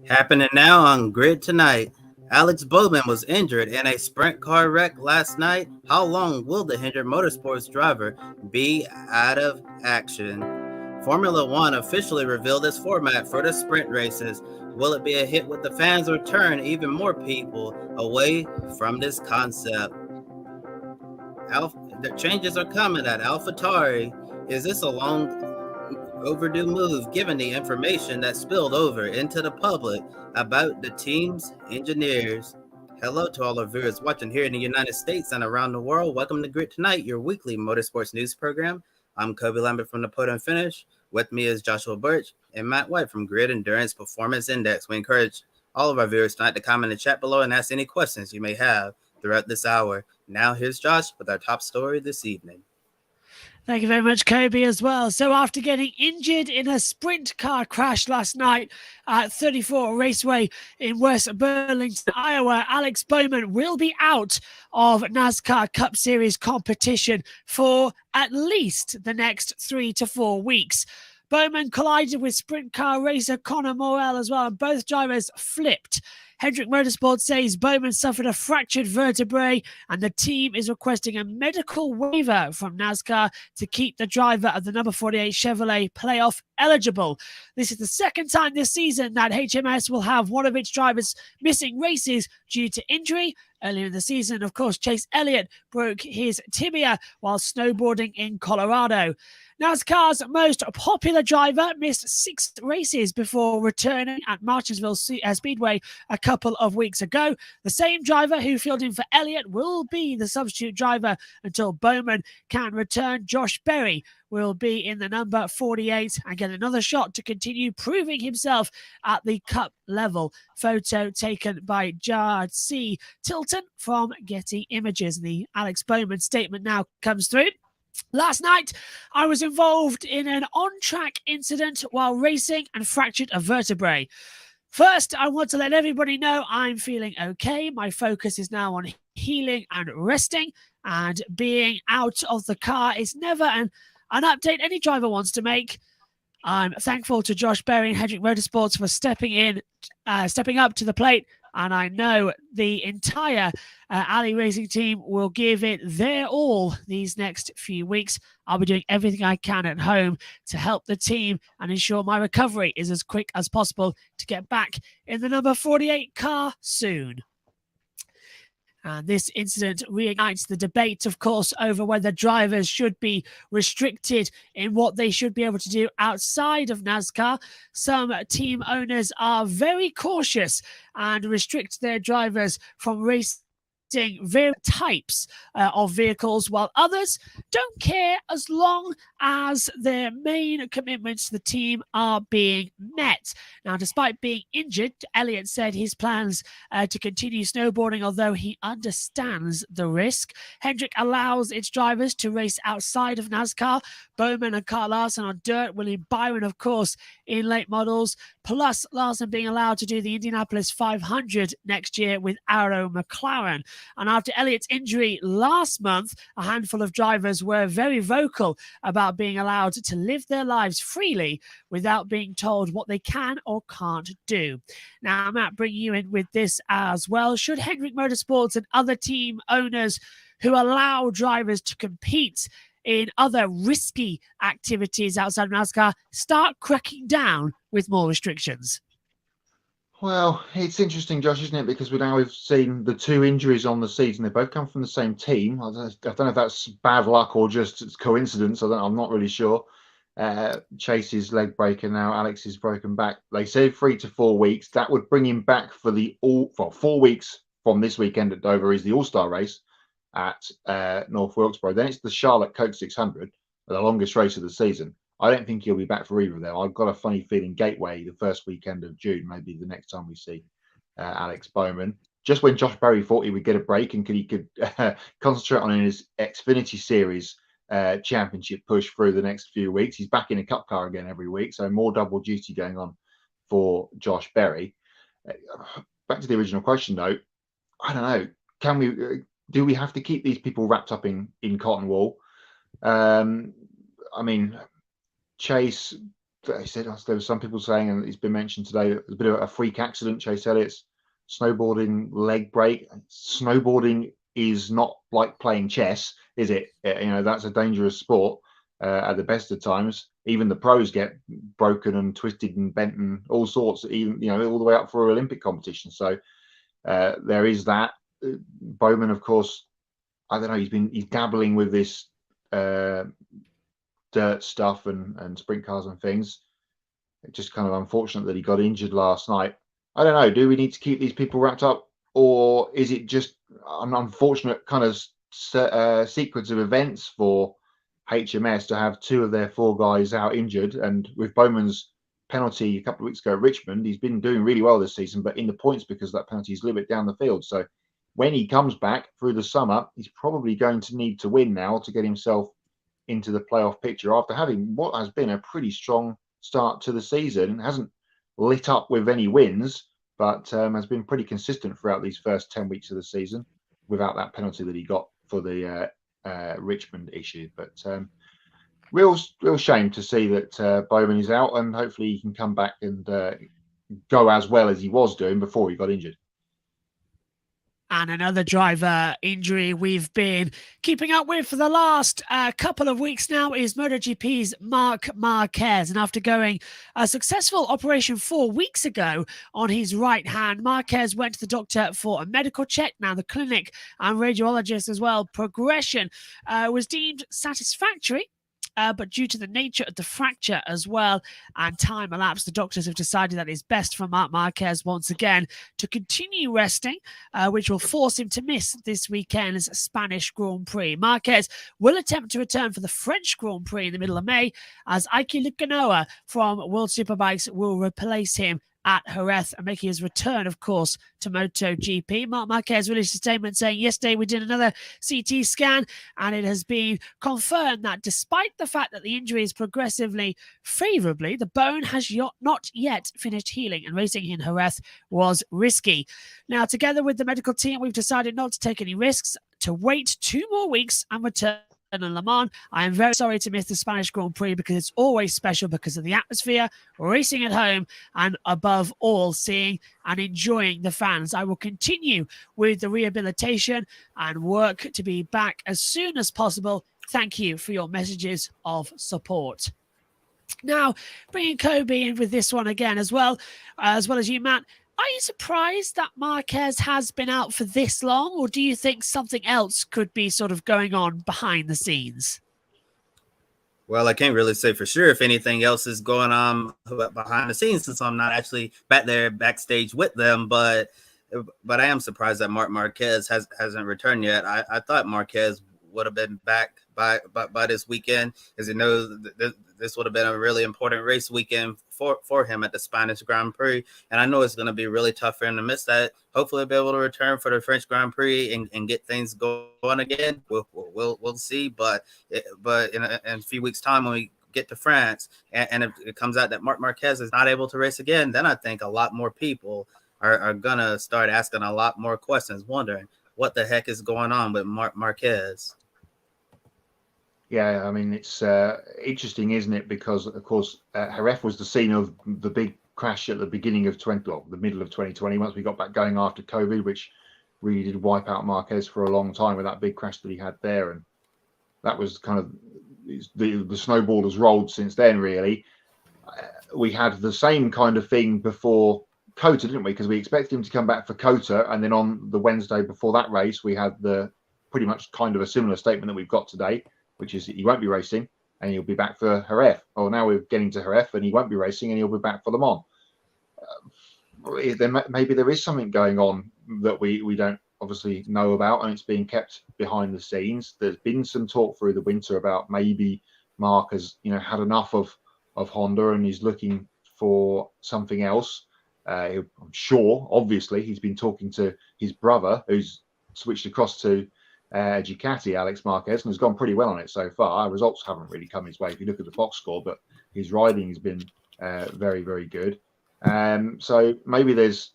Happening now on Grid Tonight. Alex Bowman was injured in a sprint car wreck last night. How long will the Hendrick Motorsports driver be out of action? Formula One officially revealed its format for the sprint races. Will it be a hit with the fans or turn even more people away from this concept? The changes are coming at AlphaTauri. Is this a long overdue move given the information that spilled over into the public about the team's engineers? Hello to all our viewers watching here in the United States and around the world. Welcome to Grid Tonight, your weekly motorsports news program. I'm Kobe Lambert from the Podium Finish. With me is Joshua Birch and Matt White from Grid Endurance Performance Index. We encourage all of our viewers tonight to comment in the chat below and ask any questions you may have throughout this hour. Now here's Josh with our top story this evening. Thank you very much, Kobe, as well. So after getting injured in a sprint car crash last night at 34 Raceway in West Burlington, Iowa, Alex Bowman will be out of NASCAR Cup Series competition for at least the next 3 to 4 weeks. Bowman collided with sprint car racer Conor Morrell as well, and both drivers flipped. Hendrick Motorsports says Bowman suffered a fractured vertebrae and the team is requesting a medical waiver from NASCAR to keep the driver of the number 48 Chevrolet playoff eligible. This is the second time this season that HMS will have one of its drivers missing races due to injury. Earlier in the season, of course, Chase Elliott broke his tibia while snowboarding in Colorado. NASCAR's most popular driver missed 6 races before returning at Martinsville Speedway a couple of weeks ago. The same driver who filled in for Elliott will be the substitute driver until Bowman can return. Josh Berry will be in the number 48 and get another shot to continue proving himself at the Cup level. Photo taken by Jard C. Tilton from Getty Images. The Alex Bowman statement now comes through. Last night, I was involved in an on-track incident while racing and fractured a vertebrae. First, I want to let everybody know I'm feeling okay. My focus is now on healing and resting, and being out of the car is never an update any driver wants to make. I'm thankful to Josh Berry and Hendrick Motorsports for stepping up to the plate, and I know the entire Alley Racing team will give it their all these next few weeks. I'll be doing everything I can at home to help the team and ensure my recovery is as quick as possible to get back in the number 48 car soon. And this incident reignites the debate, of course, over whether drivers should be restricted in what they should be able to do outside of NASCAR. Some team owners are very cautious and restrict their drivers from racing various types of vehicles, while others don't care as long as their main commitments to the team are being met. Now, despite being injured, Elliott said his plans to continue snowboarding, although he understands the risk. Hendrick allows its drivers to race outside of NASCAR. Bowman and Kyle Larson on dirt, William Byron, of course, in late models, plus Larson being allowed to do the Indianapolis 500 next year with Arrow McLaren. And after Elliott's injury last month, a handful of drivers were very vocal about being allowed to live their lives freely without being told what they can or can't do. Now, Matt, bring you in with this as well. Should Hendrick Motorsports and other team owners who allow drivers to compete in other risky activities outside of NASCAR start cracking down with more restrictions? Well, it's interesting, Josh, isn't it? Because we've seen the 2 injuries on the season. They both come from the same team. I don't know if that's bad luck or just coincidence. I'm not really sure. Chase's leg break and now Alex's broken back. They say 3 to 4 weeks. That would bring him back for 4 weeks from this weekend at Dover is the All-Star race at North Wilkesboro. Then it's the Charlotte Coke 600, the longest race of the season. I don't think he'll be back for either of them. I've got a funny feeling Gateway, the first weekend of June, maybe the next time we see Alex Bowman. Just when Josh Berry thought he would get a break and he could concentrate on his Xfinity Series championship push through the next few weeks, he's back in a cup car again every week. So more double duty going on for Josh Berry. Back to the original question, though. I don't know. Do we have to keep these people wrapped up in cotton wool? I mean, Chase They said there were some people saying, and it's been mentioned today, that there's a bit of a freak accident. Chase Elliott's snowboarding leg break. Snowboarding is not like playing chess, is it? That's a dangerous sport at the best of times. Even the pros get broken and twisted and bent and all sorts, even all the way up for Olympic competition. So there is that. Bowman, of course, I don't know. He's dabbling with this dirt stuff and sprint cars and things. It's just kind of unfortunate that he got injured last night. I don't know. Do we need to keep these people wrapped up, or is it just an unfortunate kind of sequence of events for HMS to have 2 of their 4 guys out injured? And with Bowman's penalty a couple of weeks ago at Richmond, he's been doing really well this season, but in the points because that penalty is a little bit down the field. So when he comes back through the summer, he's probably going to need to win now to get himself into the playoff picture after having what has been a pretty strong start to the season. Hasn't lit up with any wins, but has been pretty consistent throughout these first 10 weeks of the season without that penalty that he got for the Richmond issue. But real shame to see that Bowman is out, and hopefully he can come back and go as well as he was doing before he got injured. And another driver injury we've been keeping up with for the last couple of weeks now is MotoGP's Marc Marquez. And after going a successful operation 4 weeks ago on his right hand, Marquez went to the doctor for a medical check. Now the clinic and radiologist as well. Progression was deemed satisfactory. But due to the nature of the fracture as well and time elapsed, the doctors have decided that it's best for Marc Marquez once again to continue resting, which will force him to miss this weekend's Spanish Grand Prix. Marquez will attempt to return for the French Grand Prix in the middle of May, as Aiki Lukanoa from World Superbikes will replace him at Jerez and making his return, of course, to MotoGP. Marc Marquez released a statement saying, yesterday we did another CT scan and it has been confirmed that despite the fact that the injury is progressively favorably, the bone has not yet finished healing and racing in Jerez was risky. Now, together with the medical team, we've decided not to take any risks, to wait 2 more weeks and return in Le Mans. I am very sorry to miss the Spanish Grand Prix because it's always special because of the atmosphere, racing at home, and above all, seeing and enjoying the fans. I will continue with the rehabilitation and work to be back as soon as possible. Thank you for your messages of support. Now, bringing Kobe in with this one again as well as you, Matt. Are you surprised that Marquez has been out for this long, or do you think something else could be sort of going on behind the scenes? Well, I can't really say for sure if anything else is going on behind the scenes since I'm not actually back there backstage with them, but I am surprised that Marc Marquez hasn't returned yet. I thought Marquez would have been back by this weekend, as this would have been a really important race weekend for him at the Spanish Grand Prix. And I know it's going to be really tough for him to miss that. Hopefully he'll be able to return for the French Grand Prix and get things going again. We'll see. But in a few weeks' time when we get to France and if it comes out that Marc Marquez is not able to race again, then I think a lot more people are going to start asking a lot more questions, wondering what the heck is going on with Marc Marquez. Yeah, I mean, it's interesting, isn't it? Because, of course, Jerez was the scene of the big crash at the beginning of the middle of 2020, once we got back going after COVID, which really did wipe out Marquez for a long time with that big crash that he had there. And that was kind of the snowball has rolled since then, really. We had the same kind of thing before COTA, didn't we? Because we expected him to come back for COTA. And then on the Wednesday before that race, we had the pretty much kind of a similar statement that we've got today, which is he won't be racing and he'll be back for Jerez. Well, now we're getting to Jerez and he won't be racing and he'll be back for Le Mans. Maybe there is something going on that we don't obviously know about, and it's being kept behind the scenes. There's been some talk through the winter about maybe Marc has had enough of Honda and he's looking for something else. I'm sure, obviously, he's been talking to his brother who's switched across to Ducati, Alex Marquez, and has gone pretty well on it so far. Our results haven't really come his way if you look at the box score, but his riding has been very, very good. So maybe there's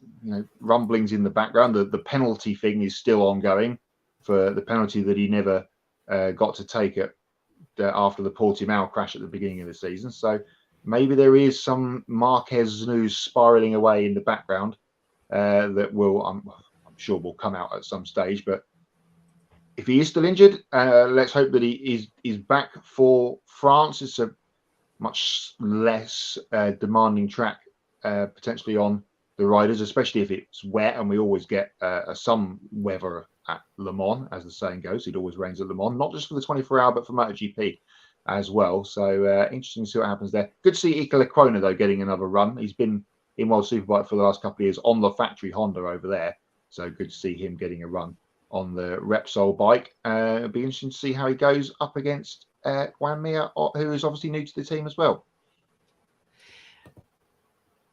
rumblings in the background. The penalty thing is still ongoing for the penalty that he never got to take after the Portimao crash at the beginning of the season. So maybe there is some Marquez news spiraling away in the background that will, I'm sure, will come out at some stage. But if he is still injured, let's hope that he is back for France. It's a much less demanding track potentially on the riders, especially if it's wet, and we always get some weather at Le Mans, as the saying goes. It always rains at Le Mans, not just for the 24-hour, but for MotoGP as well. So interesting to see what happens there. Good to see Ika Lecuona, though, getting another run. He's been in World Superbike for the last couple of years on the factory Honda over there. So good to see him getting a run on the Repsol bike. It'll be interesting to see how he goes up against Juan Mir, who is obviously new to the team as well.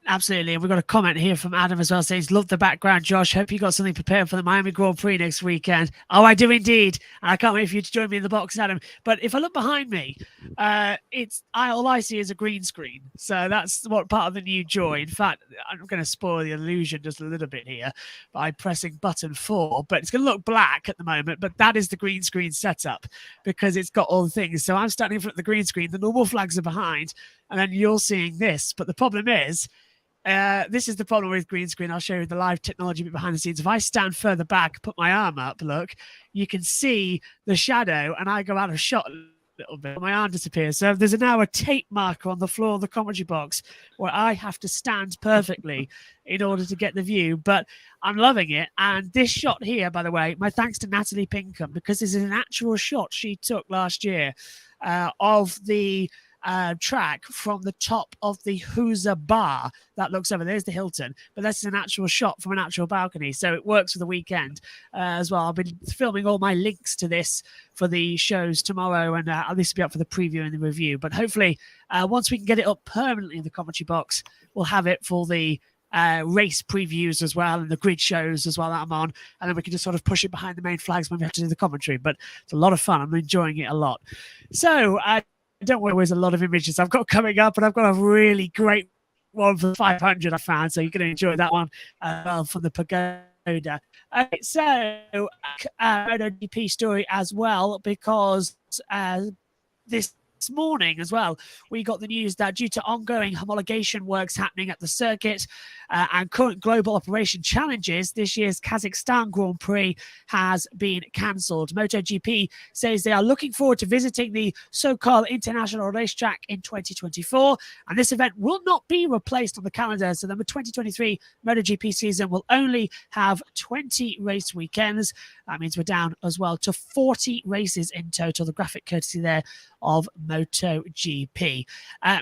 Absolutely. And we've got a comment here from Adam as well saying, love the background, Josh. Hope you got something prepared for the Miami Grand Prix next weekend. Oh, I do indeed. And I can't wait for you to join me in the box, Adam. But if I look behind me, all I see is a green screen. So that's what part of the new joy. In fact, I'm going to spoil the illusion just a little bit here by pressing button 4. But it's going to look black at the moment. But that is the green screen setup because it's got all the things. So I'm standing in front of the green screen. The normal flags are behind. And then you're seeing this. But the problem is, this is the problem with green screen. I'll show you the live technology bit behind the scenes. If I stand further back, put my arm up, look, you can see the shadow and I go out of shot a little bit. My arm disappears. So there's now a tape marker on the floor of the commentary box where I have to stand perfectly in order to get the view. But I'm loving it. And this shot here, by the way, my thanks to Natalie Pinkham, because this is an actual shot she took last year of the track from the top of the Husa Bar that looks over. There's the Hilton, but this is an actual shot from an actual balcony, so it works for the weekend as well. I've been filming all my links to this for the shows tomorrow, and this will be up for the preview and the review. But hopefully, once we can get it up permanently in the commentary box, we'll have it for the race previews as well and the grid shows as well that I'm on, and then we can just sort of push it behind the main flags when we have to do the commentary. But it's a lot of fun. I'm enjoying it a lot. So don't worry, there's a lot of images I've got coming up, and I've got a really great one for 500 I found, so you're going to enjoy that one well from the Pagoda. Okay, so MotoGP story as well, because this morning as well, we got the news that due to ongoing homologation works happening at the circuit and current global operation challenges, this year's Kazakhstan Grand Prix has been cancelled. MotoGP says they are looking forward to visiting the so-called international racetrack in 2024, and this event will not be replaced on the calendar, so the 2023 MotoGP season will only have 20 race weekends. That means we're down as well to 40 races in total. The graphic courtesy there of MotoGP.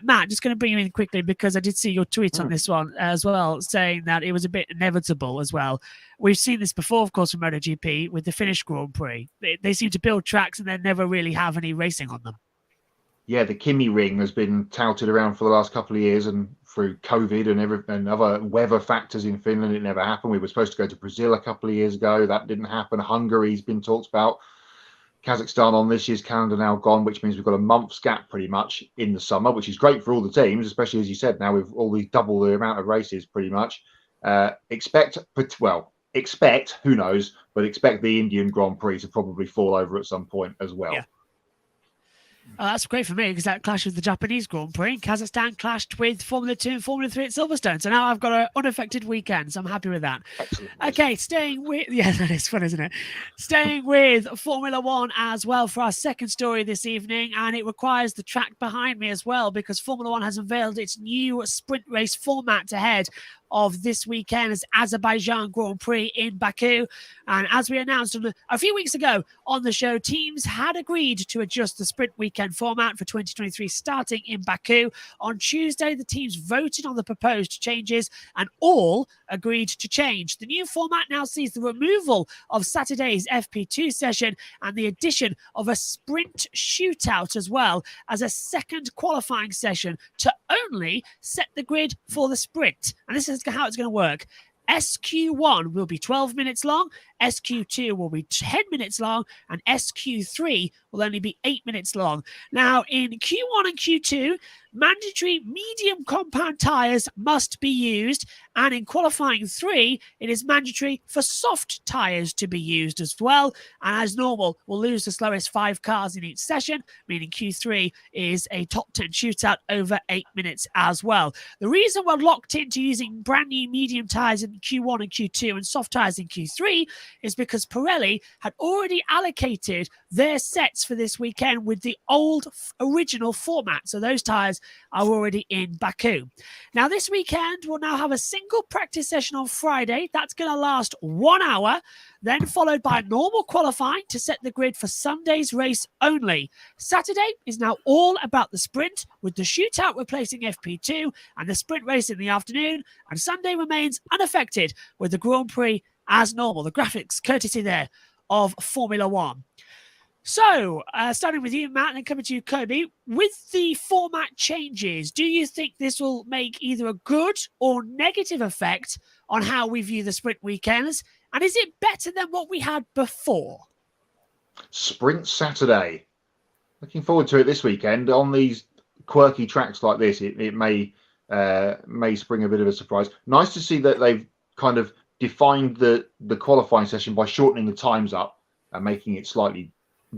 Matt, just going to bring you in quickly because I did see your tweet on this one as well, saying that it was a bit inevitable as well. We've seen this before, of course, from MotoGP with the Finnish Grand Prix. They seem to build tracks and then never really have any racing on them. Yeah, the Kimi ring has been touted around for the last couple of years, and through COVID and other weather factors in Finland, it never happened. We were supposed to go to Brazil a couple of years ago. That didn't happen. Hungary's been talked about. Kazakhstan on this year's calendar now gone, which means we've got a month's gap pretty much in the summer, which is great for all the teams, especially, as you said, now with all these double the amount of races pretty much. Expect, who knows, but expect the Indian Grand Prix to probably fall over at some point as well. Yeah. That's great for me because that clashed with the Japanese Grand Prix. Kazakhstan clashed with Formula 2 and Formula 3 at Silverstone. So now I've got an unaffected weekend. So I'm happy with that. Excellent. Okay, staying with... Yeah, that is fun, isn't it? Staying with Formula 1 as well for our second story this evening. And it requires the track behind me as well because Formula 1 has unveiled its new sprint race format ahead of this weekend's Azerbaijan Grand Prix in Baku. And as we announced a few weeks ago on the show, teams had agreed to adjust the sprint weekend format for 2023 starting in Baku. On Tuesday, the teams voted on the proposed changes and all agreed to change. The new format now sees the removal of Saturday's FP2 session and the addition of a sprint shootout as well as a second qualifying session to only set the grid for the sprint. And this is how it's going to work. SQ1 will be 12 minutes long, SQ2 will be 10 minutes long, and SQ3 will only be 8 minutes long. Now, in Q1 and Q2, mandatory medium compound tyres must be used, and in qualifying 3, it is mandatory for soft tyres to be used as well. And as normal, we'll lose the slowest 5 cars in each session, meaning Q3 is a top 10 shootout over 8 minutes as well. The reason we're locked into using brand new medium tyres in Q1 and Q2 and soft tyres in Q3 is because Pirelli had already allocated their sets for this weekend with the old original format. So those tyres are already in Baku. Now, this weekend, we'll now have a single practice session on Friday. That's going to last 1 hour, then followed by normal qualifying to set the grid for Sunday's race only. Saturday is now all about the sprint, with the shootout replacing FP2 and the sprint race in the afternoon, and Sunday remains unaffected with the Grand Prix as normal. The graphics courtesy there of Formula One. So, starting with you, Matt, and then coming to you, Kobe. With the format changes, do you think this will make either a good or negative effect on how we view the sprint weekends? And is it better than what we had before? Sprint Saturday. Looking forward to it this weekend. On these quirky tracks like this, it may spring a bit of a surprise. Nice to see that they've kind of defined the qualifying session by shortening the times up and making it slightly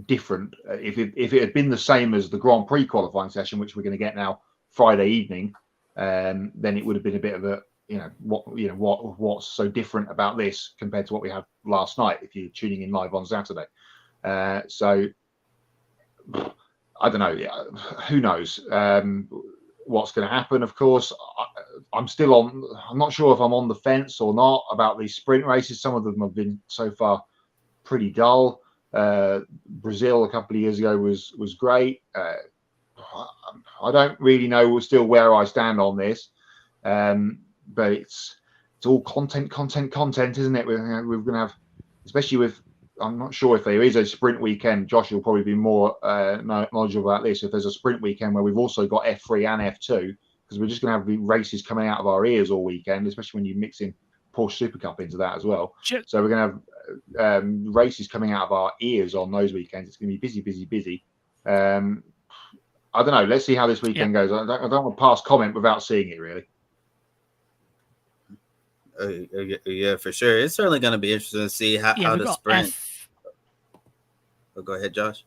different. If it had been the same as the Grand Prix qualifying session, which we're going to get now Friday evening, then it would have been a bit of a what's so different about this compared to what we had last night if you're tuning in live on Saturday. So I don't know. Who knows what's going to happen? Of course, I'm not sure if I'm on the fence or not about these sprint races. Some of them have been so far pretty dull. Brazil a couple of years ago was great. I don't really know still where I stand on this, but it's all content, isn't it? We're going to have, especially with, I'm not sure if there is a sprint weekend. Josh, you'll probably be more knowledgeable about this. If there's a sprint weekend where we've also got F3 and F2, because we're just going to have the races coming out of our ears all weekend, especially when you mix in Porsche Super Cup into that as well. Sure. So we're going to have races coming out of our ears on those weekends. It's going to be busy. I don't know. Let's see how this weekend goes. I don't want to pass comment without seeing it, really. Yeah, for sure. It's certainly going to be interesting to see how the sprint. Go ahead, Josh.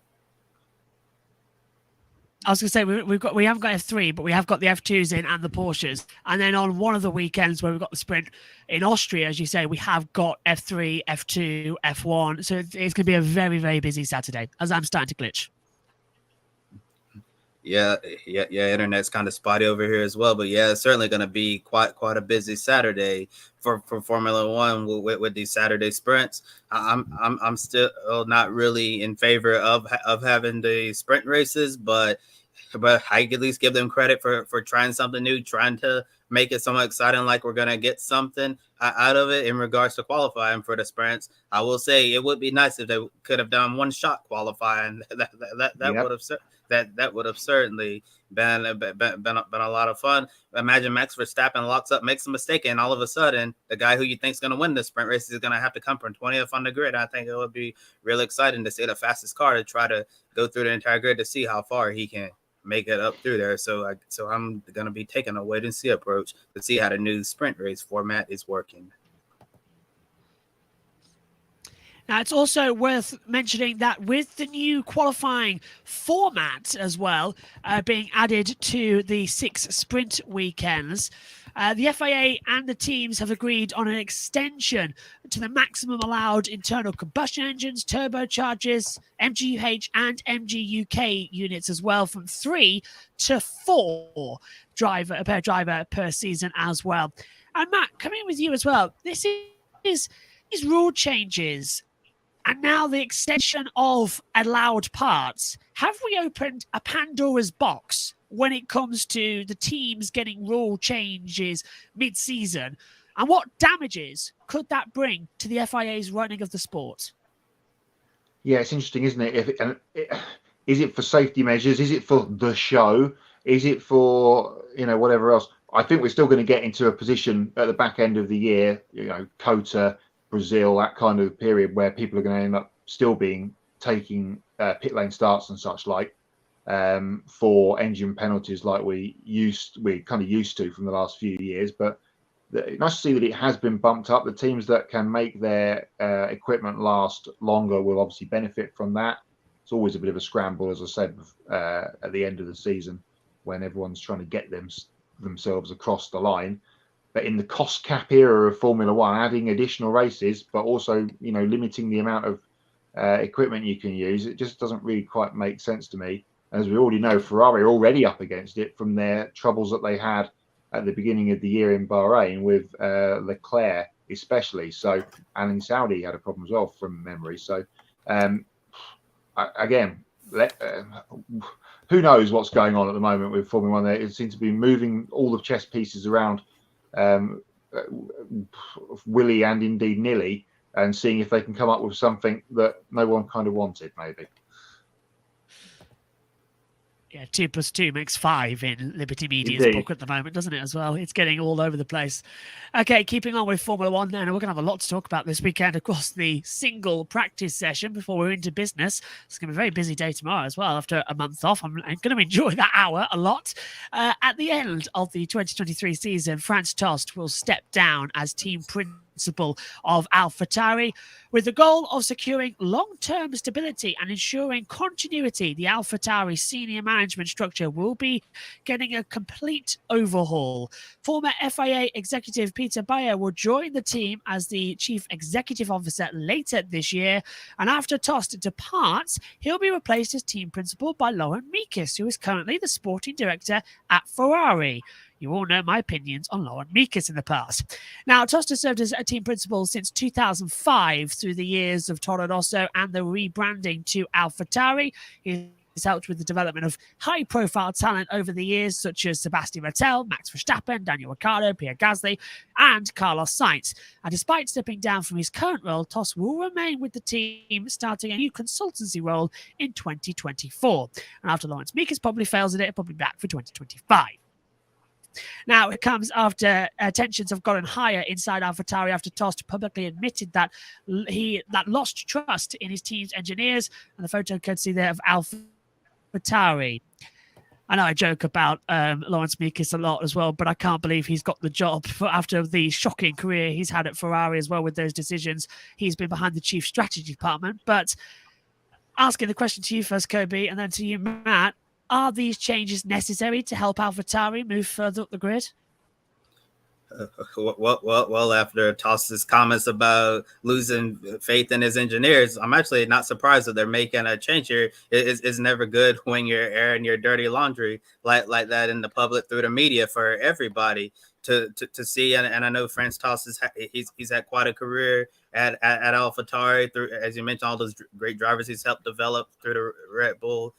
I was going to say we haven't got F3, but we have got the F2s in and the Porsches. And then on one of the weekends where we've got the sprint in Austria, as you say, we have got F3, F2, F1. So it's going to be a very, very busy Saturday, as I'm starting to glitch. Yeah. Internet's kind of spotty over here as well, but yeah, it's certainly going to be quite a busy Saturday for Formula One with these Saturday sprints. I'm still not really in favor of having the sprint races, but I can at least give them credit for trying something new, trying to make it somewhat exciting, like we're going to get something out of it in regards to qualifying for the sprints. I will say it would be nice if they could have done one shot qualifying. That would have certainly been a lot of fun. Imagine Max Verstappen locks up, makes a mistake, and all of a sudden, the guy who you think is going to win the sprint race is going to have to come from 20th on the grid. I think it would be really exciting to see the fastest car to try to go through the entire grid to see how far he can make it up through there. So I'm going to be taking a wait and see approach to see how the new sprint race format is working. Now, it's also worth mentioning that with the new qualifying format as well being added to the 6 sprint weekends, the FIA and the teams have agreed on an extension to the maximum allowed internal combustion engines, turbochargers, MGUH and MGUK units as well, from 3 to 4 per driver per season as well. And Matt, coming with you as well, this is these rule changes and now the extension of allowed parts. Have we opened a Pandora's box when it comes to the teams getting rule changes mid-season? And what damages could that bring to the FIA's running of the sport? Yeah, it's interesting, isn't it? Is it for safety measures? Is it for the show? Is it for, whatever else? I think we're still going to get into a position at the back end of the year, COTA, Brazil, that kind of period where people are going to end up still taking pit lane starts and such like for engine penalties like we kind of used to from the last few years. But nice to see that it has been bumped up. The teams that can make their equipment last longer will obviously benefit from that. It's always a bit of a scramble, as I said, at the end of the season when everyone's trying to get themselves across the line. But in the cost cap era of Formula One, adding additional races, but also, you know, limiting the amount of equipment you can use, it just doesn't really quite make sense to me. As we already know, Ferrari are already up against it from their troubles that they had at the beginning of the year in Bahrain with Leclerc, especially. So, and in Saudi had a problem as well from memory. So, again, who knows what's going on at the moment with Formula One? They seem to be moving all the chess pieces around willy and indeed nilly, and seeing if they can come up with something that no one kind of wanted, maybe. Yeah, 2 + 2 makes 5 in Liberty Media's book at the moment, doesn't it, as well? It's getting all over the place. Okay, keeping on with Formula One then, and we're going to have a lot to talk about this weekend. Of course, the single practice session before we're into business. It's going to be a very busy day tomorrow as well after a month off. I'm going to enjoy that hour a lot. At the end of the 2023 season, Franz Tost will step down as team principal of AlphaTauri with the goal of securing long-term stability and ensuring continuity. The AlphaTauri senior management structure will be getting a complete overhaul. Former FIA executive Peter Bayer will join the team as the chief executive officer later this year, and after Tost departs, he'll be replaced as team principal by Laurent Mekies, who is currently the sporting director at Ferrari. You all know my opinions on Laurent Mekies in the past. Now, Tost has served as a team principal since 2005 through the years of Toro Rosso and the rebranding to AlphaTauri. He's helped with the development of high-profile talent over the years, such as Sebastian Vettel, Max Verstappen, Daniel Ricciardo, Pierre Gasly, and Carlos Sainz. And despite stepping down from his current role, Tost will remain with the team, starting a new consultancy role in 2024. And after Laurent Mekies probably fails at it, he'll probably be back for 2025. Now, it comes after tensions have gotten higher inside AlphaTauri after Tost publicly admitted that he lost trust in his team's engineers, and the photo courtesy there of AlphaTauri. I know I joke about Laurent Mekies a lot as well, but I can't believe he's got the job after the shocking career he's had at Ferrari as well with those decisions. He's been behind the chief strategy department. But asking the question to you first, Kobe, and then to you, Matt, are these changes necessary to help AlphaTauri move further up the grid? Well, after Tost's comments about losing faith in his engineers, I'm actually not surprised that they're making a change here. It's never good when you're airing your dirty laundry like that in the public through the media for everybody to see. And I know Franz Tost he's had quite a career at AlphaTauri through, as you mentioned, all those great drivers he's helped develop through the Red Bull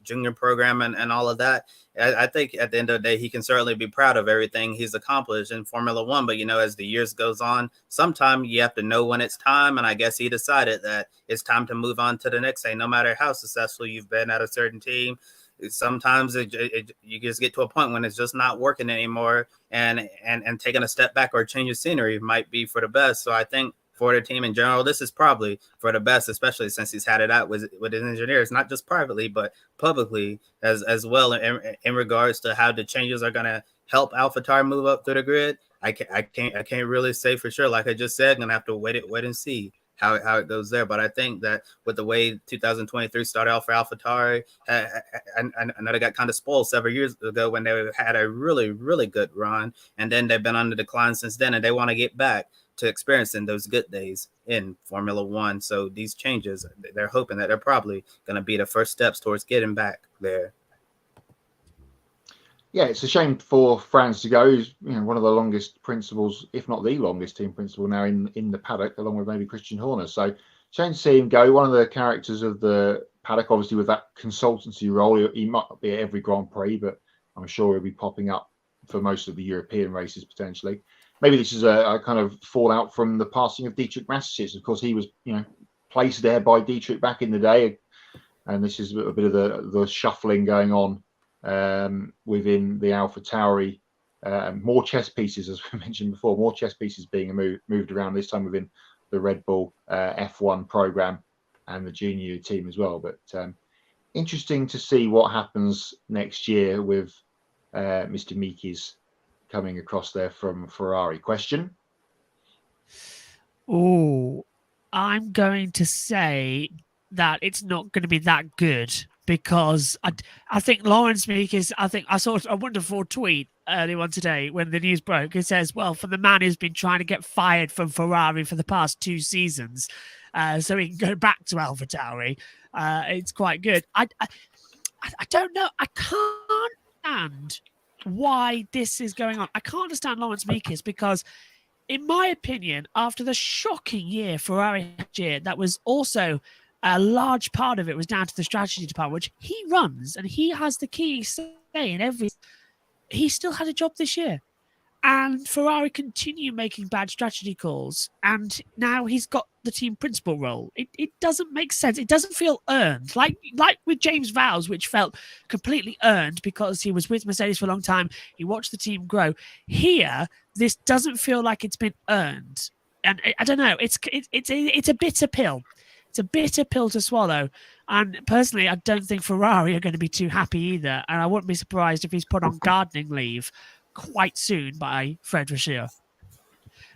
junior program and all of that. I think at the end of the day, he can certainly be proud of everything he's accomplished in Formula One. But, you know, as the years goes on, sometimes you have to know when it's time. And I guess he decided that it's time to move on to the next thing. No matter how successful you've been at a certain team, sometimes you just get to a point when it's just not working anymore. And taking a step back or change of scenery might be for the best. So I think for the team in general, this is probably for the best, especially since he's had it out with his engineers, not just privately, but publicly as well in regards to how the changes are going to help AlphaTauri move up through the grid. I can't really say for sure. Like I just said, I'm going to have to wait and see how it goes there. But I think that with the way 2023 started out for AlphaTauri, I know they got kind of spoiled several years ago when they had a really, really good run. And then they've been on the decline since then, and they want to get back to experiencing those good days in Formula One. So these changes, they're hoping that they're probably going to be the first steps towards getting back there. Yeah, it's a shame for Franz to go. He's one of the longest principals, if not the longest team principal now in the paddock, along with maybe Christian Horner. So shame to see him go. One of the characters of the paddock, obviously with that consultancy role. He might not be at every Grand Prix, but I'm sure he'll be popping up for most of the European races potentially. Maybe this is a kind of fallout from the passing of Dietrich Mateschitz. Of course, he was placed there by Dietrich back in the day, and this is a bit of the shuffling going on within the AlphaTauri more chess pieces, as we mentioned before, more chess pieces being moved around this time within the Red Bull F1 program and the junior team as well. But interesting to see what happens next year with Mr. Meekes coming across there from Ferrari. Question? Oh, I'm going to say that it's not going to be that good because I think Lawrence Meekes, I saw a wonderful tweet earlier on today when the news broke. It says, well, for the man who's been trying to get fired from Ferrari for the past 2 seasons, so he can go back to AlphaTauri, it's quite good. I don't know. I can't understand why this is going on. I can't understand Lawrence Meekes because, in my opinion, after the shocking year Ferrari had year, that was also a large part of it was down to the strategy department, which he runs and he has the key say in every. He still had a job this year, and Ferrari continue making bad strategy calls, and now he's got the team principal role. It doesn't make sense. It doesn't feel earned, like with James Vowles, which felt completely earned because he was with Mercedes for a long time. He watched the team grow. Here, this doesn't feel like it's been earned, and I don't know. It's a bitter pill. It's a bitter pill to swallow. And personally, I don't think Ferrari are going to be too happy either. And I wouldn't be surprised if he's put on gardening leave quite soon by Fred Vasseur.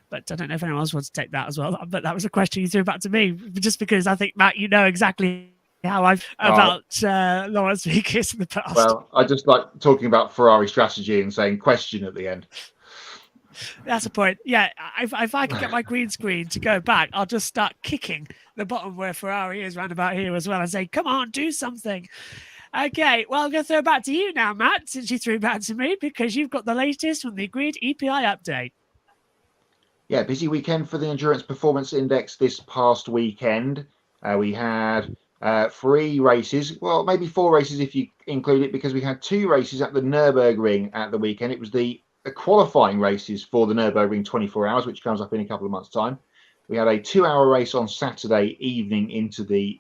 But I don't know if anyone else wants to take that as well. But that was a question you threw back to me, just because I think, Matt, you know exactly how I've about Lawrence Meekes in the past. Well, I just like talking about Ferrari strategy and saying question at the end. That's a point. Yeah, if I can get my green screen to go back, I'll just start kicking the bottom where Ferrari is round about here as well and say, come on, do something. Okay, well, I'm going to throw it back to you now, Matt, since you threw back to me, because you've got the latest from the agreed EPI update. Yeah, busy weekend for the Endurance Performance Index this past weekend. We had 3 races, well, maybe 4 races if you include it, because we had 2 races at the Nürburgring at the weekend. It was the qualifying races for the Nürburgring 24 hours, which comes up in a couple of months' time. We had a 2-hour race on Saturday evening into the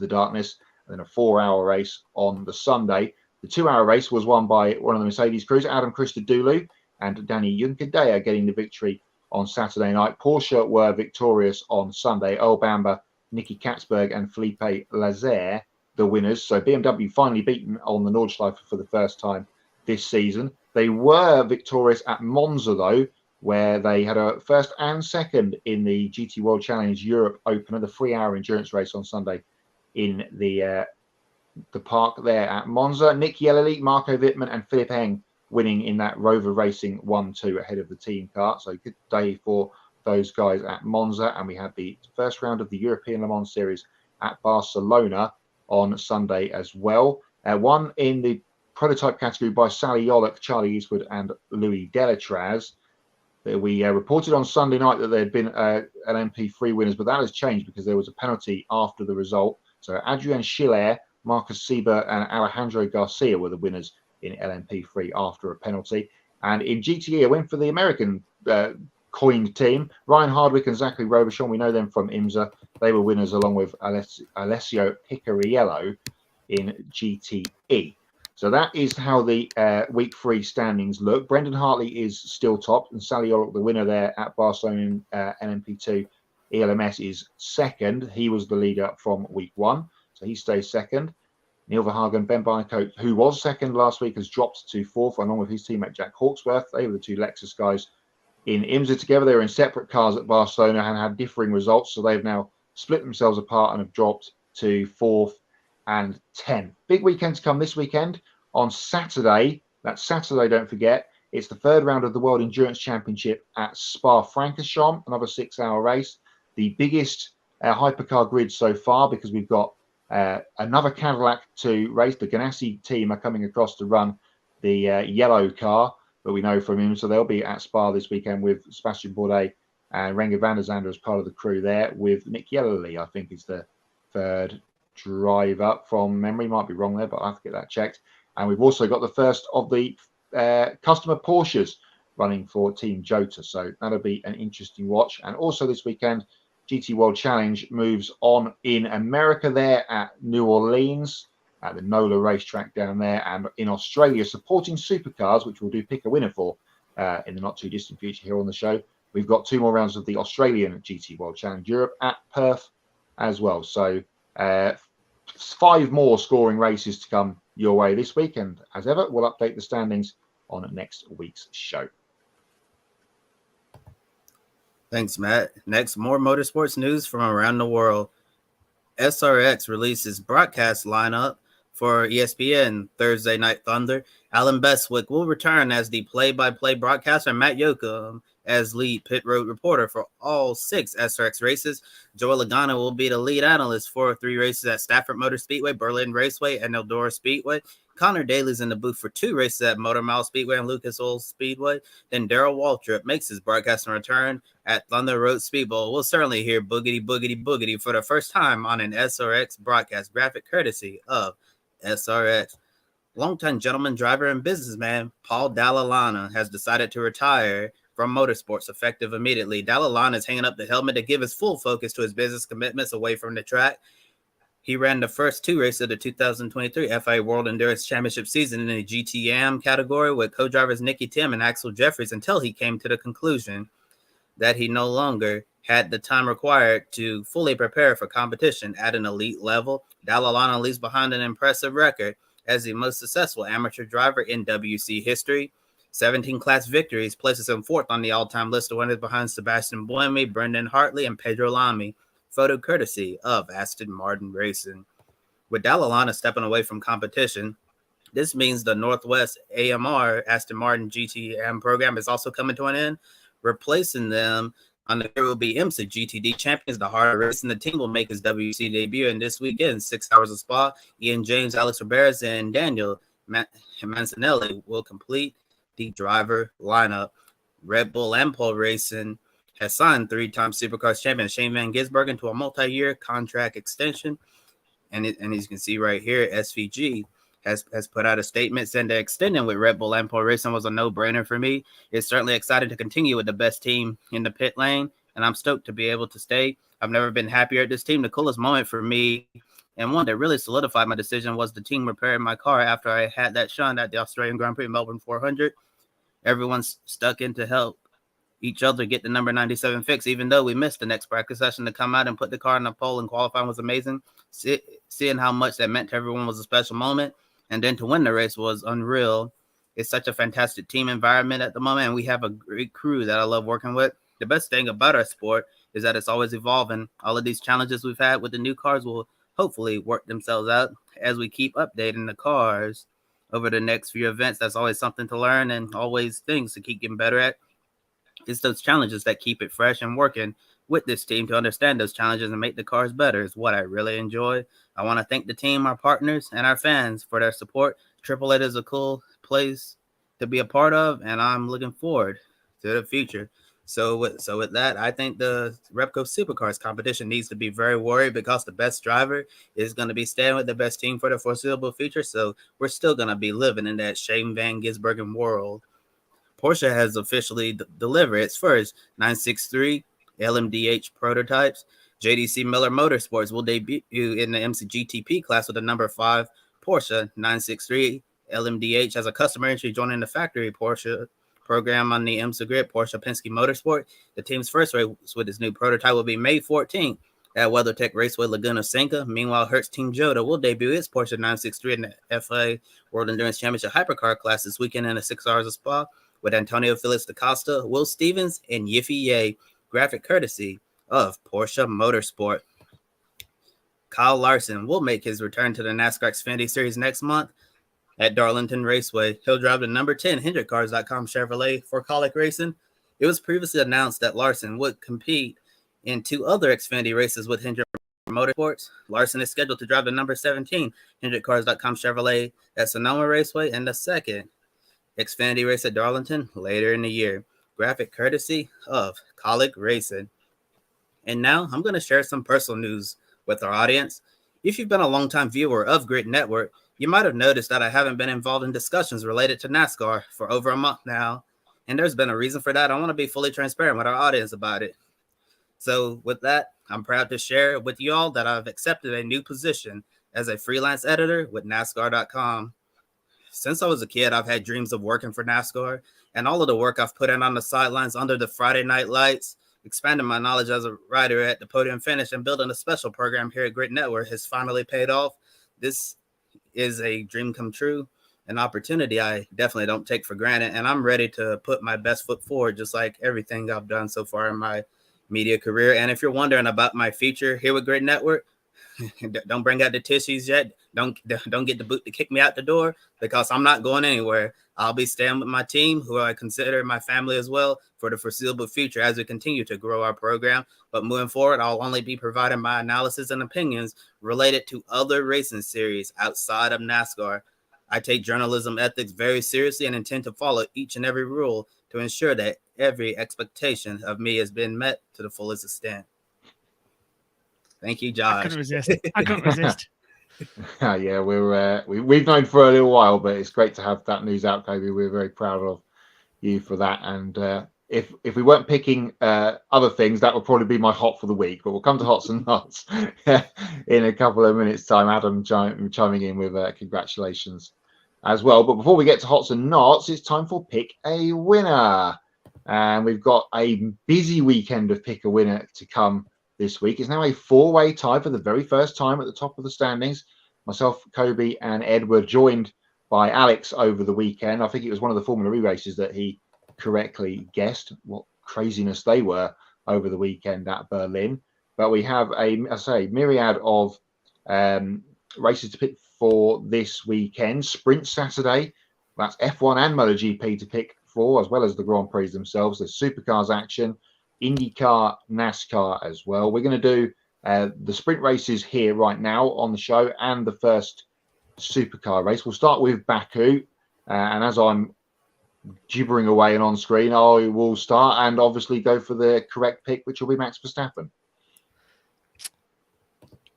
darkness, and then a 4-hour race on the Sunday. The 2-hour race was won by one of the Mercedes crews, Adam Christodoulou and Danny Juncadella, getting the victory on Saturday night. Porsche were victorious on Sunday. Earl Bamber, Nicky Katzberg and Felipe Lazaire, the winners. So BMW finally beaten on the Nordschleife for the first time this season. They were victorious at Monza, though, where they had a first and second in the GT World Challenge Europe Opener, the 3-hour endurance race on Sunday in the park there at Monza. Nick Yellerly, Marco Wittmann and Philip Heng winning in that Rover Racing 1-2 ahead of the team car. So good day for those guys at Monza. And we had the first round of the European Le Mans Series at Barcelona on Sunday as well. One in the prototype category by Sally Yollock, Charlie Eastwood and Louis Delatraz. We reported on Sunday night that there had been LMP3 winners, but that has changed because there was a penalty after the result. So Adrian Schiller, Marcus Sieber and Alejandro Garcia were the winners in LMP3 after a penalty. And in GTE, a win for the American coined team. Ryan Hardwick and Zachary Robichon, we know them from IMSA. They were winners along with Alessio Picariello in GTE. So that is how the week 3 standings look. Brendan Hartley is still top, and Sally Yollock, the winner there at Barcelona in LMP2 ELMS, is second. He was the leader from week 1, so he stays second. Neil Verhagen, Ben Barnicoat, who was second last week, has dropped to 4th, along with his teammate Jack Hawksworth. They were the 2 Lexus guys in IMSA together. They were in separate cars at Barcelona and had differing results, so they've now split themselves apart and have dropped to 4th and 10th. Big weekend to come this weekend. On Saturday, that's Saturday, don't forget, it's the 3rd round of the World Endurance Championship at Spa-Francorchamps, another 6-hour race. The biggest hypercar grid so far, because we've got another Cadillac to race. The Ganassi team are coming across to run the yellow car that we know from him. So they'll be at Spa this weekend with Sebastian Bourdais and Renger van der Zande as part of the crew there, with Nick Yellerly, I think, is the 3rd driver from memory. Might be wrong there, but I'll have to get that checked. And we've also got the first of the customer Porsches running for Team Jota. So that'll be an interesting watch. And also this weekend, GT World Challenge moves on in America there at New Orleans, at the NOLA racetrack down there, and in Australia, supporting supercars, which we'll do pick a winner for in the not too distant future here on the show. We've got 2 more rounds of the Australian GT World Challenge Europe at Perth as well. So 5 more scoring races to come your way this week. And as ever, we'll update the standings on next week's show. Thanks, Matt. Next, more motorsports news from around the world. SRX releases broadcast lineup for ESPN Thursday Night Thunder. Alan Bestwick will return as the play-by-play broadcaster, Matt Yoakum as lead pit road reporter for all 6 SRX races. Joey Logano will be the lead analyst for 3 races at Stafford Motor Speedway, Berlin Raceway, and Eldora Speedway. Connor Daly's in the booth for 2 races at Motor Mile Speedway and Lucas Oil Speedway. Then Darrell Waltrip makes his broadcasting return at Thunder Road Speedbowl. We'll certainly hear boogity, boogity, boogity for the first time on an SRX broadcast, graphic courtesy of SRX. Longtime gentleman driver and businessman Paul Dalla Lana has decided to retire from motorsports effective immediately. Dalla Lana is hanging up the helmet to give his full focus to his business commitments away from the track. He ran the first 2 races of the 2023 FIA World Endurance Championship season in the GTM category with co-drivers Nicky Tim and Axel Jeffries until he came to the conclusion that he no longer had the time required to fully prepare for competition at an elite level. Dalla Lana leaves behind an impressive record as the most successful amateur driver in WC history. 17 class victories places him 4th on the all-time list of winners behind Sebastian Buemi, Brendan Hartley, and Pedro Lamy. Photo courtesy of Aston Martin Racing. With Dalla Lana stepping away from competition, this means the Northwest AMR Aston Martin GTM program is also coming to an end. Replacing them on the year will be IMSA GTD champions, the hard race, and the team will make his WC debut in this weekend, 6 hours of Spa. Ian James, Alex Riberas, and Daniel Mancinelli will complete the driver lineup. Red Bull Ampol Racing has signed 3-time Supercars champion Shane Van Gisbergen to a multi-year contract extension. And as you can see right here, SVG has put out a statement saying that extending with Red Bull Ampol Racing was a no-brainer for me. It's certainly excited to continue with the best team in the pit lane, and I'm stoked to be able to stay. I've never been happier at this team. The coolest moment for me, and one that really solidified my decision, was the team repairing my car after I had that shunt at the Australian Grand Prix Melbourne 400. Everyone's stuck in to help each other get the number 97 fix, even though we missed the next practice session. To come out and put the car in the pole and qualifying was amazing. Seeing how much that meant to everyone was a special moment. And then to win the race was unreal. It's such a fantastic team environment at the moment, and we have a great crew that I love working with. The best thing about our sport is that it's always evolving. All of these challenges we've had with the new cars will hopefully work themselves out as we keep updating the cars over the next few events. That's always something to learn and always things to keep getting better at. It's those challenges that keep it fresh, and working with this team to understand those challenges and make the cars better is what I really enjoy. I want to thank the team, our partners, and our fans for their support. Triple Eight is a cool place to be a part of, and I'm looking forward to the future. So with that, I think the Repco Supercars competition needs to be very worried, because the best driver is going to be staying with the best team for the foreseeable future. So we're still going to be living in that Shane Van Gisbergen world. Porsche has officially delivered its first 963 LMDH prototypes. JDC Miller Motorsports will debut in the MCGTP class with the number 5 Porsche 963 LMDH as a customer entry, joining the factory Porsche program on the IMSA grid. Porsche Penske Motorsport, the team's first race with its new prototype, will be May 14th at WeatherTech Raceway Laguna Seca. Meanwhile, Hertz Team Jota will debut its Porsche 963 in the FIA World Endurance Championship Hypercar class this weekend in the 6 hours of Spa with Antonio Felix da Costa, Will Stevens, and Yiffy Ye. Graphic courtesy of Porsche Motorsport. Kyle Larson will make his return to the NASCAR Xfinity Series next month at Darlington Raceway. He'll drive the number 10 HendrickCars.com Chevrolet for Colic Racing. It was previously announced that Larson would compete in 2 other Xfinity races with Hendrick Motorsports. Larson is scheduled to drive the number 17 HendrickCars.com Chevrolet at Sonoma Raceway and the second Xfinity race at Darlington later in the year. Graphic courtesy of Colic Racing. And now I'm going to share some personal news with our audience. If you've been a longtime viewer of Grid Network, you might have noticed that I haven't been involved in discussions related to NASCAR for over a month now. And there's been a reason for that. I want to be fully transparent with our audience about it. So with that, I'm proud to share with you all that I've accepted a new position as a freelance editor with NASCAR.com. since I was a kid, I've had dreams of working for NASCAR, and all of the work I've put in on the sidelines under the Friday night lights, expanding my knowledge as a rider at the podium finish, and building a special program here at Grit Network has finally paid off. This is a dream come true, an opportunity I definitely don't take for granted, and I'm ready to put my best foot forward, just like everything I've done so far in my media career. And if you're wondering about my future here with Grit Network, don't bring out the tissues yet. Don't get the boot to kick me out the door, because I'm not going anywhere. I'll be staying with my team, who I consider my family as well, for the foreseeable future as we continue to grow our program. But moving forward, I'll only be providing my analysis and opinions related to other racing series outside of NASCAR. I take journalism ethics very seriously and intend to follow each and every rule to ensure that every expectation of me has been met to the fullest extent. Thank you, Josh. I couldn't resist. Yeah, we've known for a little while, but it's great to have that news out, Kobe. We're very proud of you for that. And if we weren't picking other things, that would probably be my hot for the week. But we'll come to hots and nuts in a couple of minutes' time. Adam chiming in with congratulations as well. But before we get to hots and nuts, it's time for Pick a Winner. And we've got a busy weekend of Pick a Winner to come this week. It's now a four-way tie for the very first time at the top of the standings. Myself, Kobe, and Ed were joined by Alex over the weekend. I think it was one of the Formula E races that he correctly guessed what craziness they were over the weekend at Berlin. But we have myriad of races to pick for this weekend. Sprint Saturday, that's F1 and MotoGP to pick for, as well as the Grand Prix themselves. There's Supercars action, IndyCar, NASCAR as well. We're going to do the sprint races here right now on the show and the first supercar race. We'll start with Baku, and as I'm gibbering away and on screen, I will start and obviously go for the correct pick, which will be Max Verstappen.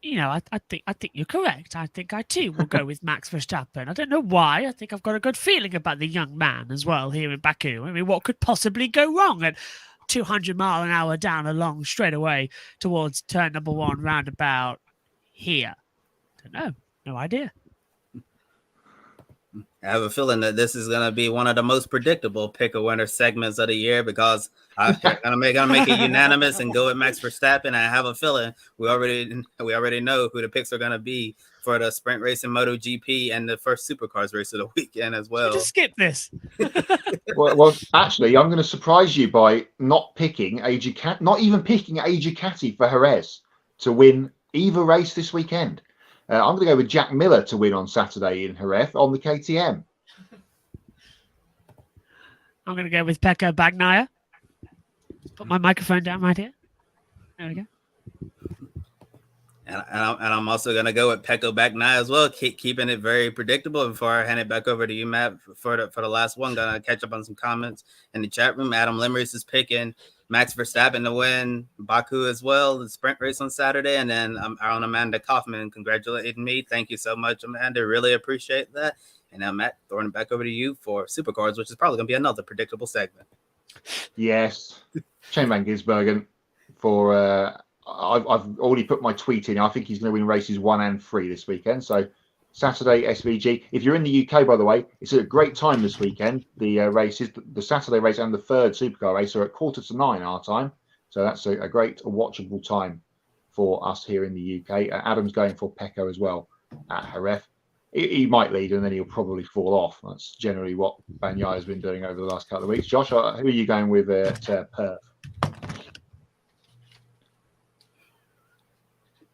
You know, I think you're correct. I think I too will go with Max Verstappen. I don't know why. I think I've got a good feeling about the young man as well here in Baku. I mean, what could possibly go wrong at 200-mile-an-hour down a long straightaway towards turn number one roundabout here? Don't know. No idea. I have a feeling that this is going to be one of the most predictable pick a winner segments of the year, because I'm going to make it unanimous and go with Max Verstappen. I have a feeling we already know who the picks are going to be for the sprint race in MotoGP and the first supercars race of the weekend as well. Just skip this. well, actually, I'm going to surprise you by not even picking a Ducati for Jerez to win either race this weekend. I'm going to go with Jack Miller to win on Saturday in Jerez on the KTM. I'm going to go with Pecco Bagnaia. Put my microphone down right here. There we go. And I'm also going to go with Pecco Bagnaia as well, keeping it very predictable. Before I hand it back over to you, Matt, for the last one, going to catch up on some comments in the chat room. Adam Limerick is picking Max Verstappen to win Baku as well, the sprint race on Saturday. And then on Amanda Kaufman congratulating me. Thank you so much, Amanda. Really appreciate that. And now, Matt, throwing it back over to you for Supercars, which is probably going to be another predictable segment. Yes. Shane Van Gisbergen for... I've already put my tweet in. I think he's going to win races 1 and 3 this weekend. So Saturday SVG. If you're in the UK, by the way, it's a great time this weekend. The races, the Saturday race and the third supercar race are at 8:45 our time. So that's a great watchable time for us here in the UK. Adam's going for Pecco as well at Jerez. He might lead and then he'll probably fall off. That's generally what Bagnaia has been doing over the last couple of weeks. Josh, who are you going with at Perth?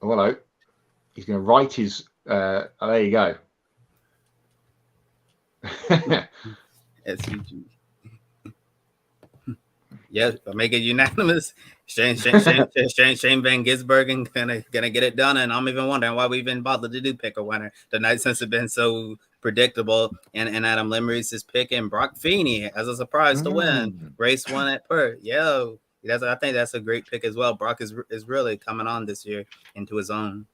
Oh, hello. He's going to write his... there you go. SVG. Yes, but make it unanimous. Shane Van Gisbergen gonna get it done, and I'm even wondering why we even bothered to do pick a winner tonight since it's been so predictable. And Adam Limerick is picking Brock Feeney as a surprise to win race 1 at Perth. I think that's a great pick as well. Brock is really coming on this year into his own.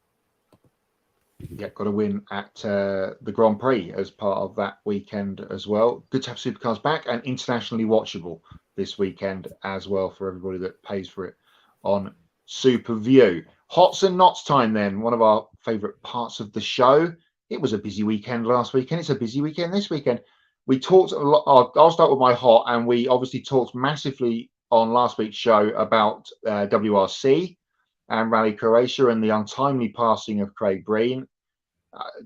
Yeah, got a win at the Grand Prix as part of that weekend as well. Good to have supercars back and internationally watchable this weekend as well for everybody that pays for it on SuperView. Hots and Knots time then, one of our favourite parts of the show. it was a busy weekend last weekend. It's a busy weekend this weekend. We talked a lot. I'll start with my hot, and we obviously talked massively on last week's show about WRC and Rally Croatia and the untimely passing of Craig Breen.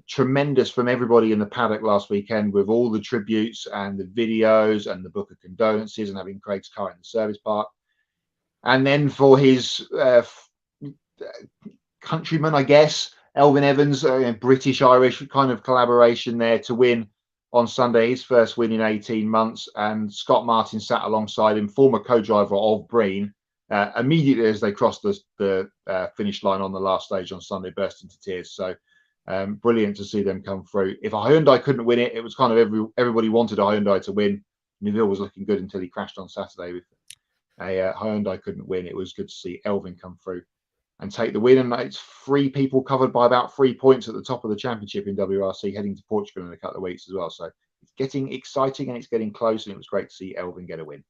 Tremendous from everybody in the paddock last weekend, with all the tributes and the videos and the book of condolences and having Craig's car in the service park. And then for his countryman, I guess, Elvin Evans, British-Irish kind of collaboration there to win on Sunday, his first win in 18 months. And Scott Martin sat alongside him, former co-driver of Breen, immediately as they crossed the finish line on the last stage on Sunday, burst into tears. So brilliant to see them come through. If a Hyundai couldn't win it, it was kind of everybody wanted a Hyundai to win. Neville was looking good until he crashed on Saturday with a Hyundai couldn't win. It was good to see Elvin come through and take the win. And it's 3 people covered by about 3 points at the top of the championship in WRC, heading to Portugal in a couple of weeks as well. So it's getting exciting and it's getting close, and it was great to see Elvin get a win.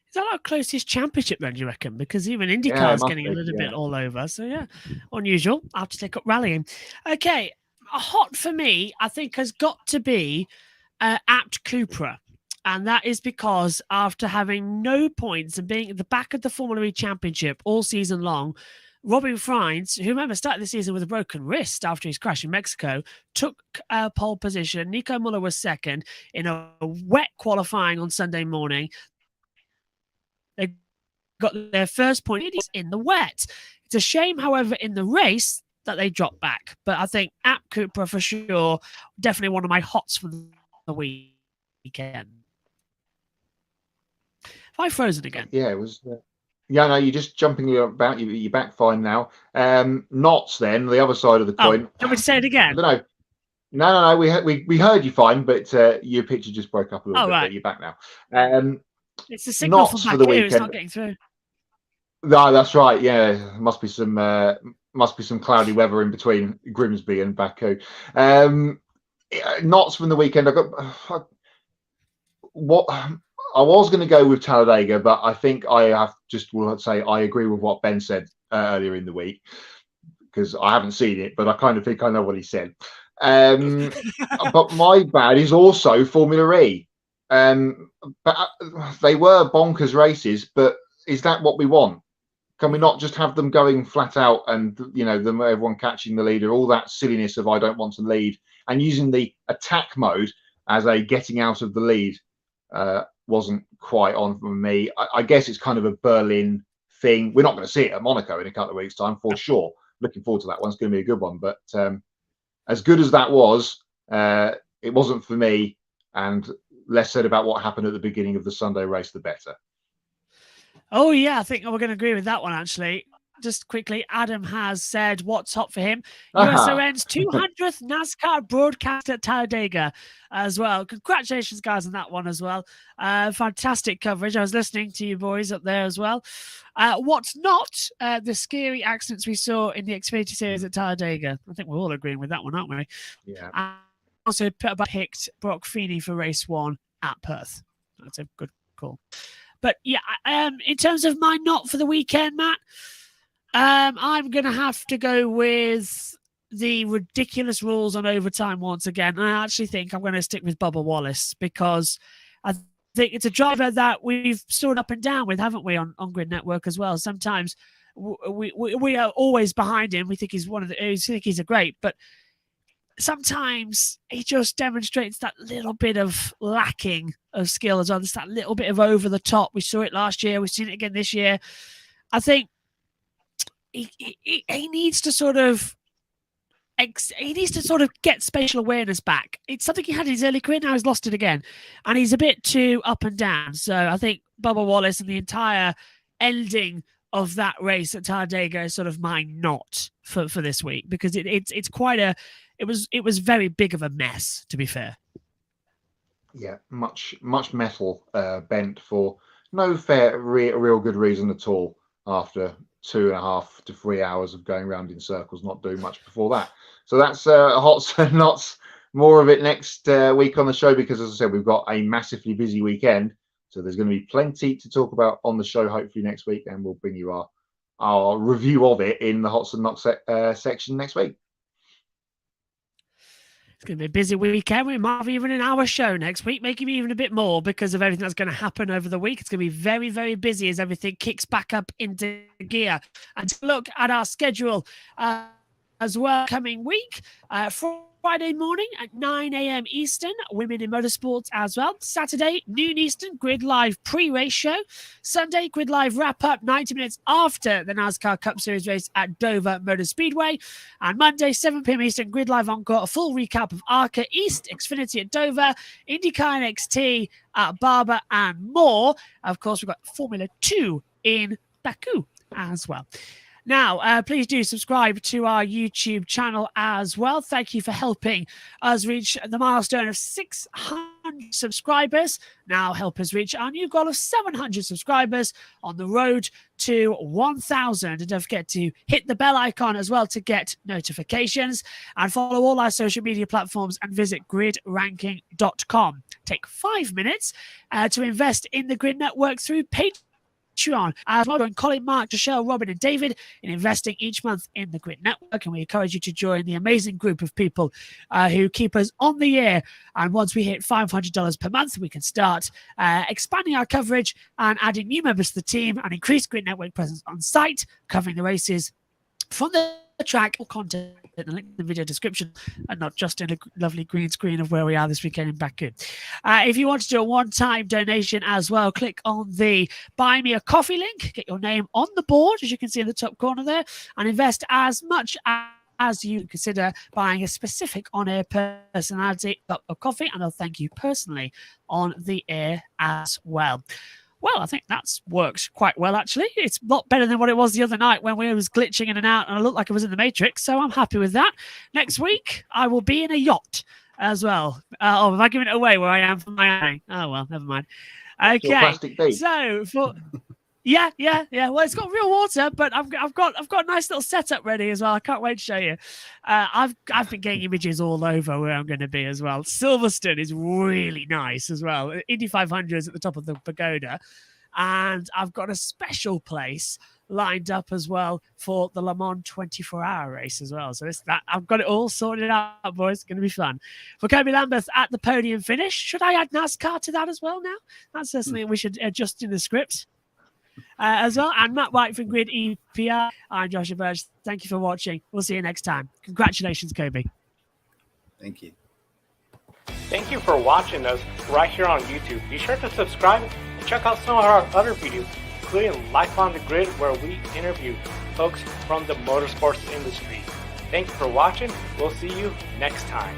Is that our closest championship then, do you reckon? Because even IndyCar is getting a little bit all over. So, yeah, unusual. I'll have to take up rallying. Okay, a hot for me, I think, has got to be Apt Cupra. And that is because after having no points and being at the back of the Formula E Championship all season long, Robin Franz, who remember started the season with a broken wrist after his crash in Mexico, took pole position. Nico Muller was second in a wet qualifying on Sunday morning. They got their first point in the wet. It's a shame, however, in the race that they dropped back. But I think Apt Cupra for sure, definitely one of my hots for the weekend. Have I frozen again? Yeah, it was. Yeah, no, you're just jumping about. You're back fine now. Knots, then the other side of the coin. Do you want me to say it again? I don't know. No. We heard you fine, but your picture just broke up a little bit. Right. But you're back now. It's the signal from Knots back for the here. weekend. It's not getting through. No, that's right. Yeah, must be some cloudy weather in between Grimsby and Baku. Knots from the weekend. I was going to go with Talladega, but I think I will say I agree with what Ben said earlier in the week, because I haven't seen it, but I kind of think I know what he said. But my bad is also Formula E. But they were bonkers races, but is that what we want? Can we not just have them going flat out and, everyone catching the leader, all that silliness of I don't want to lead, and using the attack mode as a getting out of the lead wasn't quite on for me. I guess it's kind of a Berlin thing. We're not going to see it at Monaco in a couple of weeks' time for sure. Looking forward to that one. It's going to be a good one. But as good as that was, it wasn't for me. And less said about what happened at the beginning of the Sunday race, the better. Oh, yeah, I think we're going to agree with that one, actually. Just quickly, Adam has said what's hot for him. USON's 200th NASCAR broadcast at Talladega as well. Congratulations, guys, on that one as well. Fantastic coverage. I was listening to you boys up there as well. What's not the scary accidents we saw in the Xfinity Series at Talladega. I think we're all agreeing with that one, aren't we? Yeah. Also picked Brock Feeney for race 1 at Perth. That's a good call. But yeah, in terms of my not for the weekend, Matt, I'm going to have to go with the ridiculous rules on overtime once again. I actually think I'm going to stick with Bubba Wallace, because I think it's a driver that we've stood up and down with, haven't we, on Grid Network as well. Sometimes we are always behind him. We think he's he's a great, but sometimes he just demonstrates that little bit of lacking of skill as well. Just that little bit of over the top. We saw it last year. We've seen it again this year. I think he needs to sort of get spatial awareness back. It's something he had in his early career. Now he's lost it again, and he's a bit too up and down. So I think Bubba Wallace and the entire ending of that race at Talladega is sort of my not for this week, because it's quite a. It was very big of a mess, to be fair. Yeah, much metal bent for no real good reason at all. After 2.5 to 3 hours of going around in circles, not doing much before that. So that's hots and nots. More of it next week on the show, because, as I said, we've got a massively busy weekend. So there's going to be plenty to talk about on the show, hopefully next week, and we'll bring you our review of it in the hots and nots section next week. It's going to be a busy weekend. We might have even an hour show next week, making me even a bit more because of everything that's going to happen over the week. It's going to be very, very busy as everything kicks back up into gear. And to look at our schedule as well coming week, Friday morning at 9 a.m. Eastern, Women in Motorsports as well. Saturday, noon Eastern, Grid Live pre-race show. Sunday, Grid Live wrap-up 90 minutes after the NASCAR Cup Series race at Dover Motor Speedway. And Monday, 7 p.m. Eastern, Grid Live Encore, a full recap of ARCA East, Xfinity at Dover, IndyCar NXT at Barber, and more. Of course, we've got Formula 2 in Baku as well. Now, please do subscribe to our YouTube channel as well. Thank you for helping us reach the milestone of 600 subscribers. Now help us reach our new goal of 700 subscribers on the road to 1,000. And don't forget to hit the bell icon as well to get notifications, and follow all our social media platforms and visit gridranking.com. Take 5 minutes to invest in the Grid Network through Patreon. As well, join Colin, Mark, Michelle, Robin, and David in investing each month in the Grid Network. And we encourage you to join the amazing group of people who keep us on the air. And once we hit $500 per month, we can start expanding our coverage and adding new members to the team and increase Grid Network presence on site, covering the races from the track or content in the link in the video description, and not just in a lovely green screen of where we are this weekend in Baku. If you want to do a one-time donation as well, click on the Buy Me a Coffee link, get your name on the board, as you can see in the top corner there, and invest as much as you consider buying a specific on-air personality cup of coffee, and I'll thank you personally on the air as well. Well, I think that's worked quite well, actually. It's a lot better than what it was the other night when we was glitching in and out and I looked like I was in the Matrix, so I'm happy with that. Next week, I will be in a yacht as well. Have I given it away where I am from Miami? Oh, well, never mind. Okay, so for... Yeah. Well, it's got real water, but I've got a nice little setup ready as well. I can't wait to show you. I've been getting images all over where I'm going to be as well. Silverstone is really nice as well. Indy 500 is at the top of the pagoda, and I've got a special place lined up as well for the Le Mans 24-hour race as well. So I've got it all sorted out, boys. It's going to be fun. For Kobe Lambeth at the podium finish, should I add NASCAR to that as well now? That's something we should adjust in the script. As well, and Matt White from Grid EPR. I'm Joshua Birch. Thank you for watching. We'll see you next time. Congratulations, Kobe. Thank you. Thank you for watching us right here on YouTube. Be sure to subscribe and check out some of our other videos, including Life on the Grid, where we interview folks from the motorsports industry. Thank you for watching. We'll see you next time.